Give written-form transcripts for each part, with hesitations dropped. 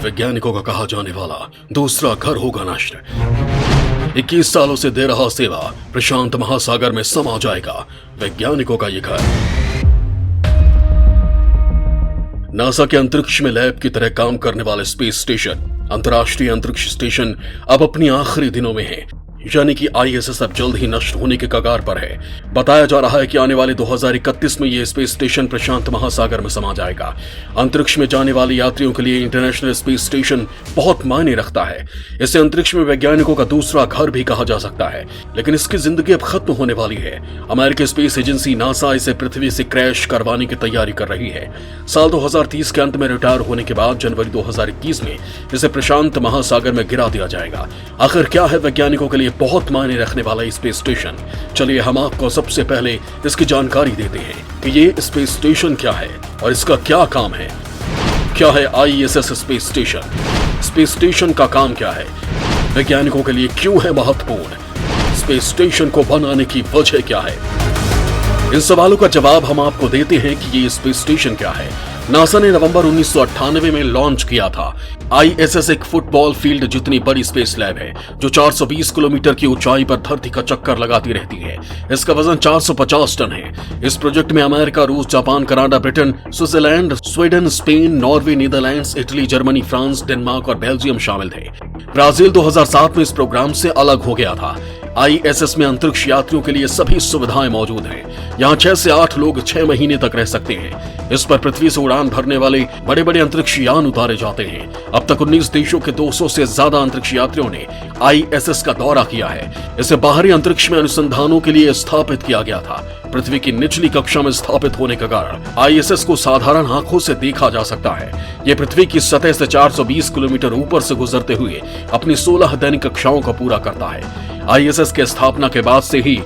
वैज्ञानिकों का कहा जाने वाला दूसरा घर होगा नष्ट। 21 सालों से दे रहा सेवा प्रशांत महासागर में समा जाएगा वैज्ञानिकों का ये घर। नासा के अंतरिक्ष में लैब की तरह काम करने वाले स्पेस स्टेशन अंतर्राष्ट्रीय अंतरिक्ष स्टेशन अब अपनी आखिरी दिनों में है, यानी कि ISS अब जल्द ही नष्ट होने के कगार पर है। बताया जा रहा है कि आने वाले 2031 में यह स्पेस स्टेशन प्रशांत महासागर में समा जाएगा। अंतरिक्ष में जाने वाले यात्रियों के लिए इंटरनेशनल स्पेस स्टेशन बहुत मायने रखता है। इसे अंतरिक्ष में वैज्ञानिकों का दूसरा घर भी कहा जा सकता है, लेकिन इसकी जिंदगी अब खत्म होने वाली है। अमेरिकी स्पेस एजेंसी नासा इसे पृथ्वी से क्रैश करवाने की तैयारी कर रही है। साल 2030 के अंत में रिटायर होने के बाद जनवरी 2021 में इसे प्रशांत महासागर में गिरा दिया जाएगा। आखिर क्या है वैज्ञानिकों के लिए बहुत मायने रखने वाला स्पेस स्टेशन? चलिए हम आपको सबसे पहले इसकी जानकारी देते हैं कि ये स्पेस स्टेशन क्या है और इसका क्या काम है। क्या है ISS space station? Space station का काम क्या है? वैज्ञानिकों के लिए क्यों है महत्वपूर्ण? स्पेस स्टेशन को बनाने की वजह क्या है? इन सवालों का जवाब हम आपको देते हैं कि ये स्पेस स्टेशन क्या है। नासा ने नवंबर 1998 में लॉन्च किया था। ISS एक फुटबॉल फील्ड जितनी बड़ी स्पेस लैब है जो 420 किलोमीटर की ऊंचाई पर धरती का चक्कर लगाती रहती है। इसका वजन 450 टन है। इस प्रोजेक्ट में अमेरिका, रूस, Japan, Canada, Britain, Switzerland, Sweden, Spain, Norway, Netherlands, Italy, Germany, France, Denmark और बेल्जियम शामिल थे। ब्राजील 2007 में इस प्रोग्राम से अलग हो गया था। ISS में अंतरिक्ष यात्रियों के लिए सभी सुविधाएं मौजूद हैं। यहाँ 6 से 8 लोग 6 महीने तक रह सकते हैं। इस पर पृथ्वी से उड़ान भरने वाले बड़े बड़े अंतरिक्ष यान उतारे जाते हैं। अब तक 19 देशों के 200 से ज्यादा अंतरिक्ष यात्रियों ने ISS का दौरा किया है। इसे बाहरी अंतरिक्ष में अनुसंधानों के लिए स्थापित किया गया था। पृथ्वी की निचली कक्षा में स्थापित होने के कारण ISS को साधारण आंखों से देखा जा सकता है। ये पृथ्वी की सतह से 420 किलोमीटर ऊपर से गुजरते हुए अपनी 16 दैनिक कक्षाओं को पूरा करता है। ISS के स्थापना के बाद से ही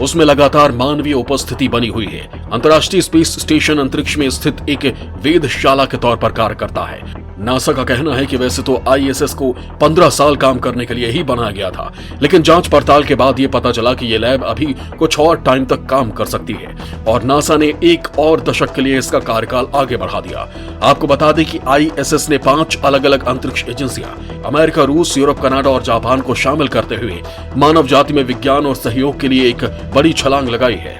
उसमें लगातार मानवीय उपस्थिति बनी हुई है। अंतर्राष्ट्रीय स्पेस स्टेशन अंतरिक्ष में स्थित एक वेधशाला के तौर पर कार्य करता है। नासा का कहना है कि वैसे तो ISS को 15 साल काम करने के लिए ही बनाया गया था, लेकिन जांच पड़ताल के बाद ये पता चला कि ये लैब अभी कुछ और टाइम तक काम कर सकती है और नासा ने 1 और दशक के लिए इसका कार्यकाल आगे बढ़ा दिया। आपको बता दें कि ISS ने 5 अलग अलग अंतरिक्ष एजेंसियां अमेरिका, रूस, यूरोप, कनाडा और जापान को शामिल करते हुए मानव जाति में विज्ञान और सहयोग के लिए एक बड़ी छलांग लगाई है।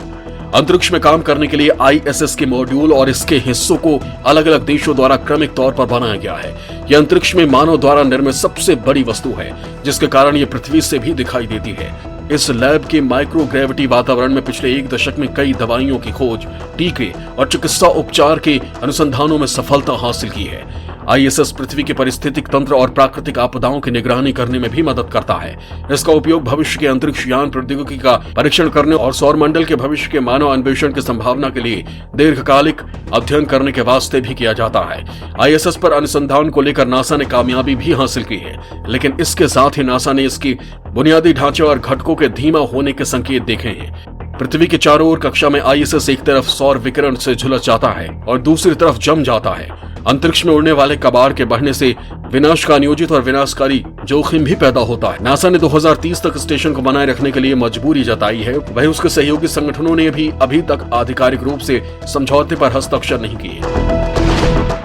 अंतरिक्ष में काम करने के लिए ISS के मॉड्यूल और इसके हिस्सों को अलग अलग देशों द्वारा क्रमिक तौर पर बनाया गया है। यह अंतरिक्ष में मानव द्वारा निर्मित सबसे बड़ी वस्तु है, जिसके कारण ये पृथ्वी से भी दिखाई देती है। इस लैब के माइक्रोग्रेविटी वातावरण में पिछले 1 दशक में कई दवाइयों की खोज, टीके और चिकित्सा उपचार के अनुसंधानों में सफलता हासिल की है। ISS पृथ्वी के पारिस्थितिक तंत्र और प्राकृतिक आपदाओं की निगरानी करने में भी मदद करता है। इसका उपयोग भविष्य के अंतरिक्ष यान प्रौद्योगिकी का परीक्षण करने और सौरमंडल के भविष्य के मानव अन्वेषण की संभावना के लिए दीर्घकालिक अध्ययन करने के वास्ते भी किया जाता है। ISS पर अनुसंधान को लेकर नासा ने कामयाबी भी हासिल की है, लेकिन इसके साथ ही नासा ने इसकी बुनियादी ढांचे और घटकों के धीमा होने के संकेत देखे हैं। पृथ्वी के चारों ओर कक्षा में ISS एक तरफ सौर विकिरण से झुलस जाता है और दूसरी तरफ जम जाता है। अंतरिक्ष में उड़ने वाले कबाड़ के बढ़ने से विनाश का नियोजित और विनाशकारी जोखिम भी पैदा होता है। नासा ने 2030 तक स्टेशन को बनाए रखने के लिए मजबूरी जताई है। वहीं उसके सहयोगी संगठनों ने भी अभी तक आधिकारिक रूप से समझौते पर हस्ताक्षर नहीं किए।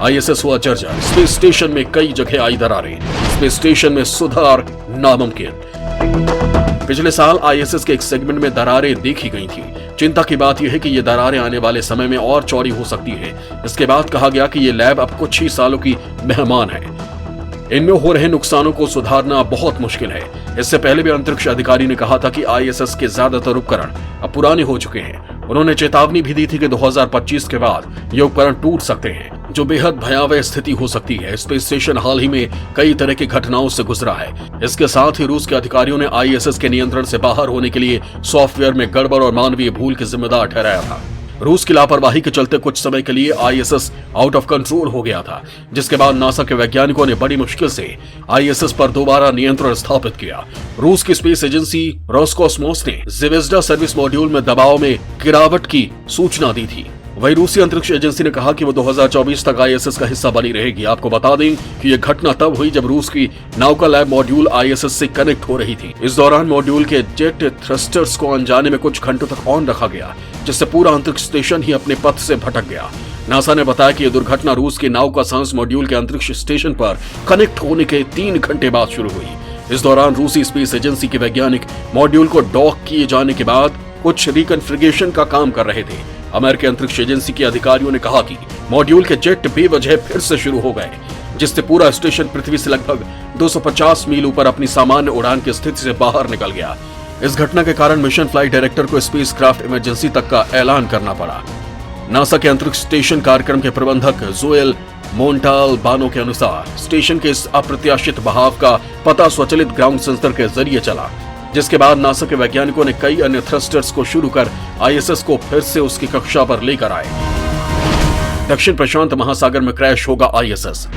ISS हुआ जर्जर, स्पेस स्टेशन में कई जगह आई दरारें, स्पेस स्टेशन में सुधार नामुमकिन। पिछले साल ISS के एक सेगमेंट में दरारें देखी गई थी। चिंता की बात यह है कि ये दरारें आने वाले समय में और चौड़ी हो सकती है। इसके बाद कहा गया कि ये लैब अब कुछ ही सालों की मेहमान है। इनमें हो रहे नुकसानों को सुधारना बहुत मुश्किल है। इससे पहले भी अंतरिक्ष अधिकारी ने कहा था कि ISS के ज्यादातर उपकरण अब पुराने हो चुके हैं। उन्होंने चेतावनी भी दी थी कि 2025 के बाद ये उपकरण टूट सकते हैं, जो बेहद भयावह स्थिति हो सकती है। स्पेस स्टेशन हाल ही में कई तरह की घटनाओं से गुजरा है। इसके साथ ही रूस के अधिकारियों ने ISS के नियंत्रण से बाहर होने के लिए सॉफ्टवेयर में गड़बड़ और मानवीय भूल की जिम्मेदार ठहराया था। रूस की लापरवाही के चलते कुछ समय के लिए ISS आउट ऑफ कंट्रोल हो गया था, जिसके बाद नासा के वैज्ञानिकों ने बड़ी मुश्किल से ISS पर दोबारा नियंत्रण स्थापित किया। रूस की स्पेस एजेंसी रोसकोस्मोस ने ज़्वेज़दा सर्विस मॉड्यूल में दबाव में गिरावट की सूचना दी थी। वही रूसी अंतरिक्ष एजेंसी ने कहा कि वो 2024 तक ISS का हिस्सा बनी रहेगी। आपको बता दें कि यह घटना तब हुई जब रूस की नाउका लैब मॉड्यूल ISS से कनेक्ट हो रही थी। इस दौरान मॉड्यूल के जेट थ्रस्टर्स को अनजाने में कुछ घंटों तक ऑन रखा गया, जिससे पूरा अंतरिक्ष स्टेशन ही अपने पथ से भटक गया। नासा ने बताया कि यह दुर्घटना रूस के नाविका साइंस मॉड्यूल के अंतरिक्ष स्टेशन पर कनेक्ट होने के 3 घंटे बाद शुरू हुई। इस दौरान रूसी स्पेस एजेंसी के वैज्ञानिक मॉड्यूल को डॉक किए जाने के बाद कुछ रिकॉन्फ़िगरेशन का काम कर रहे थे। अमेरिकी अंतरिक्ष एजेंसी के अधिकारियों ने कहा कि मॉड्यूल के जेट बेवजह फिर से शुरू हो गए, जिससे पूरा स्टेशन पृथ्वी से लगभग 250 मील ऊपर अपनी सामान्य उड़ान की स्थिति से बाहर निकल गया। इस घटना के कारण मिशन फ्लाइट डायरेक्टर को स्पेसक्राफ्ट इमरजेंसी तक का ऐलान करना पड़ा। नासा के अंतरिक्ष स्टेशन कार्यक्रम के प्रबंधक जोएल मोंटाल्बानो के अनुसार स्टेशन के इस अप्रत्याशित बहाव का पता स्वचालित ग्राउंड सेंसर के जरिए चला, जिसके बाद नासा के वैज्ञानिकों ने कई अन्य थ्रस्टर्स को शुरू कर आईएसएस को फिर से उसकी कक्षा पर लेकर आए। दक्षिण प्रशांत महासागर में क्रैश होगा आईएसएस,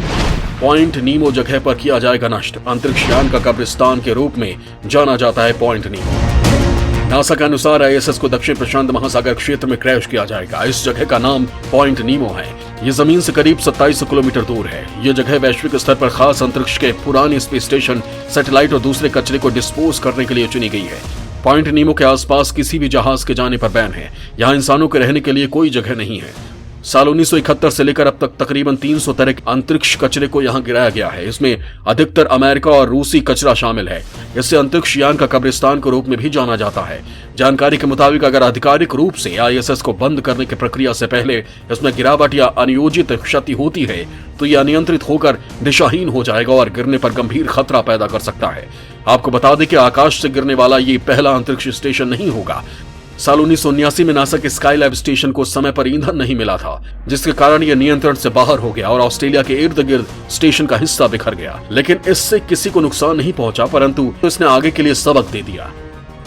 पॉइंट नीमो जगह पर किया जाएगा नष्ट। अंतरिक्ष यान का कब्रिस्तान के रूप में जाना जाता है पॉइंट नीमो। नासा के अनुसार आईएसएस को दक्षिण प्रशांत महासागर क्षेत्र में क्रैश किया जाएगा। इस जगह का नाम पॉइंट नीमो है। ये जमीन से करीब 27 किलोमीटर दूर है। ये जगह वैश्विक स्तर पर खास अंतरिक्ष के पुराने स्पेस स्टेशन, सैटेलाइट और दूसरे कचरे को डिस्पोज करने के लिए चुनी गई है। पॉइंट नीमो के आसपास किसी भी जहाज के जाने पर बैन है। यहाँ इंसानों के रहने के लिए कोई जगह नहीं है। साल 1971 से लेकर अब तक तकरीबन 300 तरह के अंतरिक्ष कचरे को यहाँ गिराया गया है। इसमें अधिकतर अमेरिका और रूसी कचरा शामिल है। इससे अंतरिक्ष यान का कब्रिस्तान के रूप में भी जाना जाता है। जानकारी के मुताबिक अगर आधिकारिक रूप से आईएसएस को बंद करने की प्रक्रिया से पहले इसमें गिरावट या अनियोजित क्षति होती है तो यह अनियंत्रित होकर दिशाहीन हो जाएगा और गिरने पर गंभीर खतरा पैदा कर सकता है। आपको बता दें कि आकाश से गिरने वाला ये पहला अंतरिक्ष स्टेशन नहीं होगा। साल 1979 में नासा के स्काईलैब स्टेशन को समय पर ईंधन नहीं मिला था, जिसके कारण यह नियंत्रण से बाहर हो गया और ऑस्ट्रेलिया के इर्द गिर्द स्टेशन का हिस्सा बिखर गया। लेकिन इससे किसी को नुकसान नहीं पहुंचा, परंतु इसने आगे के लिए सबक दे दिया।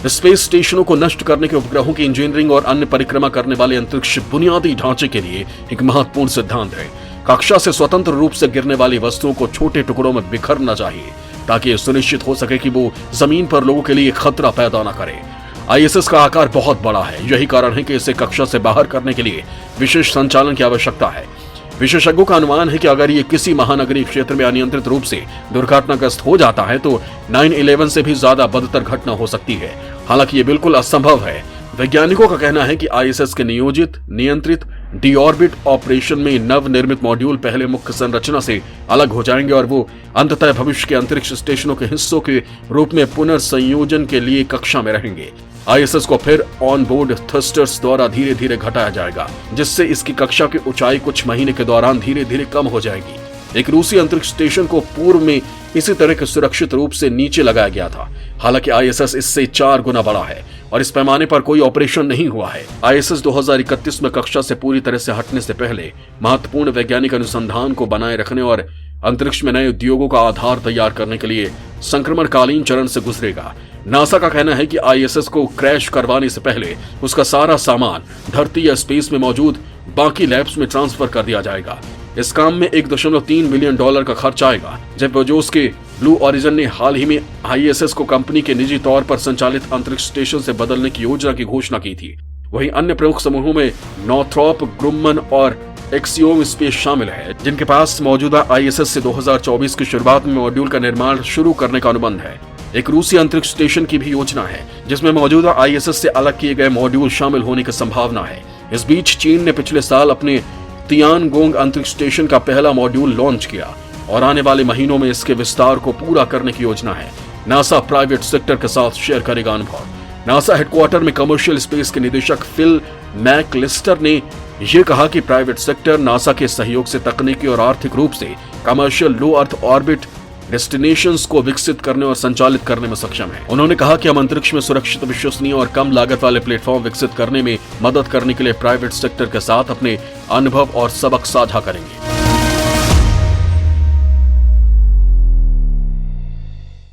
स्पेस स्टेशनों को नष्ट करने के उपग्रहों की इंजीनियरिंग और अन्य परिक्रमा करने वाले अंतरिक्ष बुनियादी ढांचे के लिए एक महत्वपूर्ण सिद्धांत है। कक्षा से स्वतंत्र रूप से गिरने वाली वस्तुओं को छोटे टुकड़ों में बिखरना चाहिए, ताकि यह सुनिश्चित हो सके कि वो जमीन पर लोगों के लिए खतरा पैदा न करे। आईएसएस का आकार बहुत बड़ा है, यही कारण है कि इसे कक्षा से बाहर करने के लिए विशेष संचालन की आवश्यकता है। विशेषज्ञों का अनुमान है कि अगर ये किसी महानगरीय क्षेत्र में अनियंत्रित रूप से दुर्घटनाग्रस्त हो जाता है तो 9/11 से भी ज्यादा बदतर घटना हो सकती है। हालांकि ये बिल्कुल असंभव है। वैज्ञानिकों का कहना है कि आईएसएस के नियोजित नियंत्रित डीऑर्बिट ऑपरेशन में नवनिर्मित मॉड्यूल पहले मुख्य संरचना से अलग हो जाएंगे और वो अंततः भविष्य के अंतरिक्ष स्टेशनों के हिस्सों के रूप में पुनर्संयोजन के लिए कक्षा में रहेंगे। आईएसएस को फिर ऑन बोर्ड थ्रस्टर्स द्वारा धीरे धीरे घटाया जाएगा, जिससे इसकी कक्षा की ऊंचाई कुछ महीने के दौरान धीरे धीरे कम हो जाएगी। एक रूसी अंतरिक्ष स्टेशन को पूर्व में इसी तरह के सुरक्षित रूप से नीचे लगाया गया था। हालांकि आईएसएस इससे 4 गुना बड़ा है और इस पैमाने पर कोई ऑपरेशन नहीं हुआ है। आईएसएस 2031 में कक्षा से पूरी तरह से हटने से पहले महत्वपूर्ण वैज्ञानिक अनुसंधान को बनाए रखने और अंतरिक्ष में नए उद्योगों का आधार तैयार करने के लिए संक्रमणकालीन चरण से गुजरेगा। नासा का कहना है कि आईएसएस को क्रैश करवाने से पहले उसका सारा सामान धरती या स्पेस में मौजूद बाकी लैब्स में ट्रांसफर कर दिया जाएगा। इस काम में $1.3 मिलियन का खर्च आएगा। जेफ बेजोस के ब्लू ओरिजिन ने हाल ही में आईएसएस को कंपनी के निजी तौर पर संचालित अंतरिक्ष स्टेशन से बदलने की योजना की घोषणा की थी। वहीं अन्य प्रमुख समूहों में नॉर्थरॉप ग्रुमन और एक्सियोम स्पेस शामिल है, जिनके पास मौजूदा आईएसएस से 2024 की शुरुआत में मॉड्यूल का निर्माण शुरू करने का अनुबंध है। एक रूसी अंतरिक्ष स्टेशन की भी योजना है, जिसमें मौजूदा आईएसएस से अलग किए गए मॉड्यूल शामिल होने की संभावना है। इस बीच चीन ने पिछले साल अपने तियानगोंग अंतरिक्ष स्टेशन का पहला मॉड्यूल लॉन्च किया और आने वाले महीनों में इसके विस्तार को पूरा करने की योजना है। नासा प्राइवेट सेक्टर के साथ शेयर करेगा अनुभव। नासा हेडक्वार्टर में कमर्शियल स्पेस के निदेशक फिल मैकलिस्टर ने यह कहा कि प्राइवेट सेक्टर नासा के सहयोग से तकनीकी और आर्थिक रूप से कमर्शियल लो अर्थ ऑर्बिट डेस्टिनेशंस को विकसित करने और संचालित करने में सक्षम है। उन्होंने कहा कि हम अंतरिक्ष में सुरक्षित, विश्वसनीय और कम लागत वाले प्लेटफॉर्म विकसित करने में मदद करने के लिए प्राइवेट सेक्टर के साथ अपने अनुभव और सबक साझा करेंगे।